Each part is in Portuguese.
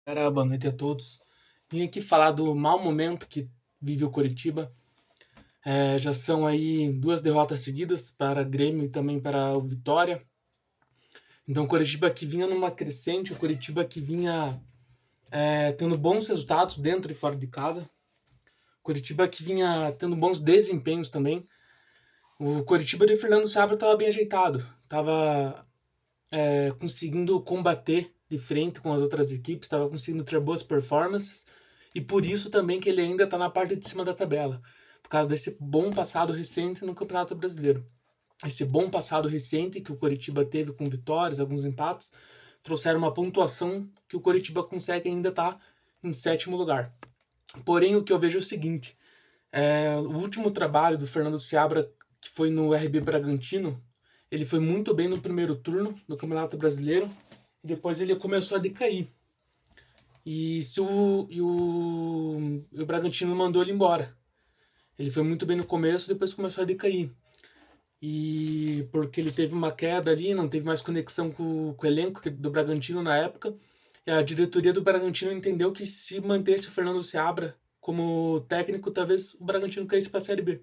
Boa noite a todos. Vim aqui falar do mau momento que vive o Coritiba. Já são aí duas derrotas seguidas para Grêmio e também para o Vitória. Então o Coritiba que vinha numa crescente, o Coritiba que vinha tendo bons resultados dentro e fora de casa. O Coritiba que vinha tendo bons desempenhos também. O Coritiba de Fernando Seabra estava bem ajeitado, estava conseguindo combater de frente com as outras equipes, estava conseguindo ter boas performances, e por isso também que ele ainda está na parte de cima da tabela, por causa desse bom passado recente no Campeonato Brasileiro. Esse bom passado recente que o Coritiba teve com vitórias, alguns empates, trouxeram uma pontuação que o Coritiba consegue ainda estar em sétimo lugar. Porém, o que eu vejo é o seguinte, o último trabalho do Fernando Seabra, que foi no RB Bragantino, ele foi muito bem no primeiro turno do Campeonato Brasileiro e depois ele começou a decair. E o Bragantino mandou ele embora. Ele foi muito bem no começo, depois começou a decair. E porque ele teve uma queda ali, não teve mais conexão com o elenco do Bragantino na época. E a diretoria do Bragantino entendeu que se mantesse o Fernando Seabra como técnico, talvez o Bragantino caísse para a Série B.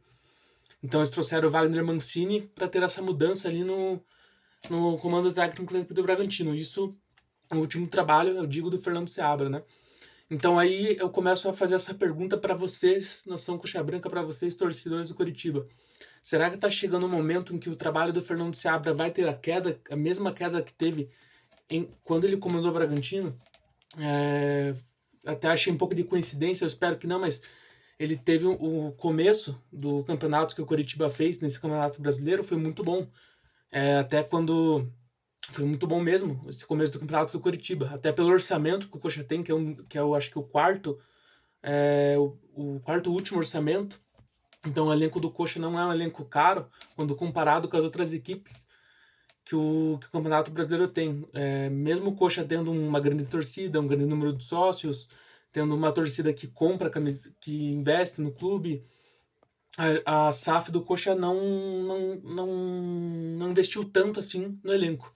Então eles trouxeram o Wagner Mancini para ter essa mudança ali no comando técnico do Bragantino. Isso no último trabalho, eu digo, do Fernando Seabra, né? Então aí eu começo a fazer essa pergunta para vocês, nação coxa branca, para vocês, torcedores do Coritiba. Será que está chegando um momento em que o trabalho do Fernando Seabra vai ter a mesma queda que teve quando ele comandou o Bragantino? Até achei um pouco de coincidência, eu espero que não, mas ele teve o começo do campeonato que o Coritiba fez nesse campeonato brasileiro, foi muito bom. Até quando foi muito bom mesmo esse começo do campeonato do Coritiba, até pelo orçamento que o Coxa tem, que eu acho que o quarto, o quarto último orçamento. Então o elenco do Coxa não é um elenco caro quando comparado com as outras equipes que o Campeonato Brasileiro tem. Mesmo o Coxa tendo uma grande torcida, um grande número de sócios, tendo uma torcida que compra camisa, que investe no clube, a SAF do Coxa não investiu tanto assim no elenco.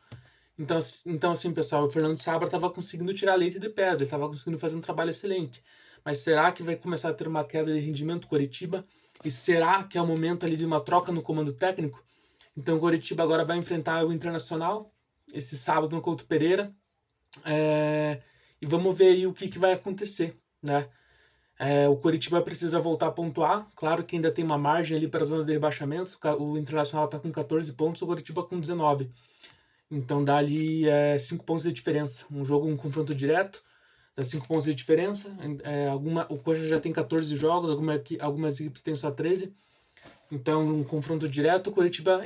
Então assim, pessoal, o Fernando Sabra estava conseguindo tirar leite de pedra, ele estava conseguindo fazer um trabalho excelente. Mas será que vai começar a ter uma queda de rendimento Coritiba? E será que é o momento ali de uma troca no comando técnico? Então o Coritiba agora vai enfrentar o Internacional esse sábado no Couto Pereira. E vamos ver aí o que vai acontecer, né? O Coritiba precisa voltar a pontuar. Claro que ainda tem uma margem ali para a zona de rebaixamento. O Internacional está com 14 pontos, o Coritiba com 19. Então dá ali 5 pontos de diferença. Um confronto direto, dá 5 pontos de diferença. O Coxa já tem 14 jogos, algumas equipes têm só 13. Então, um confronto direto, o Coritiba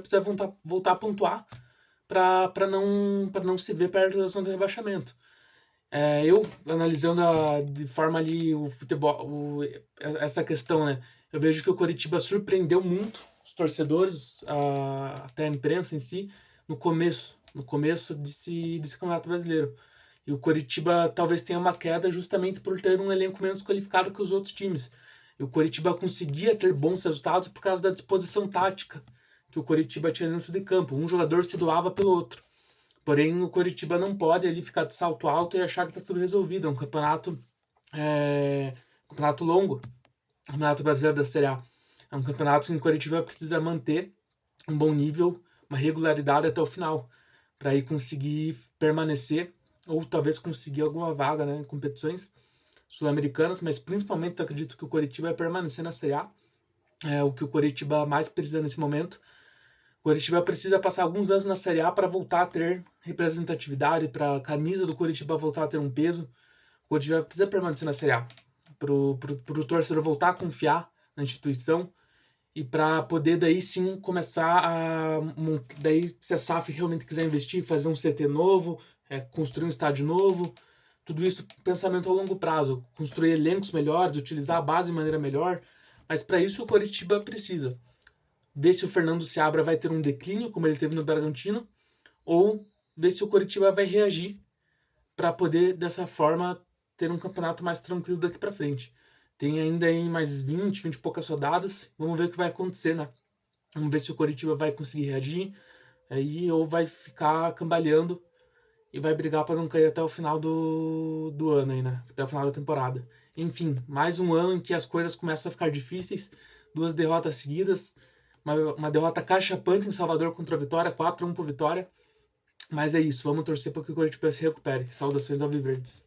precisa voltar a pontuar para não se ver perto da zona de rebaixamento. Eu, analisando de forma ali o futebol, essa questão, né? Eu vejo que o Coritiba surpreendeu muito os torcedores, até a imprensa em si, no começo desse Campeonato Brasileiro. E o Coritiba talvez tenha uma queda justamente por ter um elenco menos qualificado que os outros times. E o Coritiba conseguia ter bons resultados por causa da disposição tática que o Coritiba tinha dentro de campo. Um jogador se doava pelo outro. Porém, o Coritiba não pode ali ficar de salto alto e achar que está tudo resolvido. É um campeonato longo, Campeonato Brasileiro da Série A. É um campeonato que o Coritiba precisa manter um bom nível, uma regularidade até o final, para aí conseguir permanecer ou talvez conseguir alguma vaga, né, em competições sul-americanas, mas principalmente eu acredito que o Coritiba vai permanecer na Série A. É o que o Coritiba mais precisa nesse momento. O Coritiba precisa passar alguns anos na Série A para voltar a ter representatividade, para a camisa do Coritiba voltar a ter um peso. O Coritiba precisa permanecer na Série A, para o torcedor voltar a confiar na instituição e para poder daí sim começar daí se a SAF realmente quiser investir, fazer um CT novo, construir um estádio novo, tudo isso pensamento a longo prazo, construir elencos melhores, utilizar a base de maneira melhor, mas para isso o Coritiba precisa ver se o Fernando Seabra vai ter um declínio, como ele teve no Bragantino, ou ver se o Coritiba vai reagir para poder, dessa forma, ter um campeonato mais tranquilo daqui para frente. Tem ainda aí mais 20 e poucas rodadas, vamos ver o que vai acontecer, né? Vamos ver se o Coritiba vai conseguir reagir aí ou vai ficar cambaleando e vai brigar para não cair até o final do ano aí, né? Até o final da temporada. Enfim, mais um ano em que as coisas começam a ficar difíceis, 2 derrotas seguidas, uma derrota cachapante em Salvador contra a Vitória, 4-1 pro Vitória. Mas é isso, vamos torcer para que o Coritiba se recupere. Saudações alviverdes.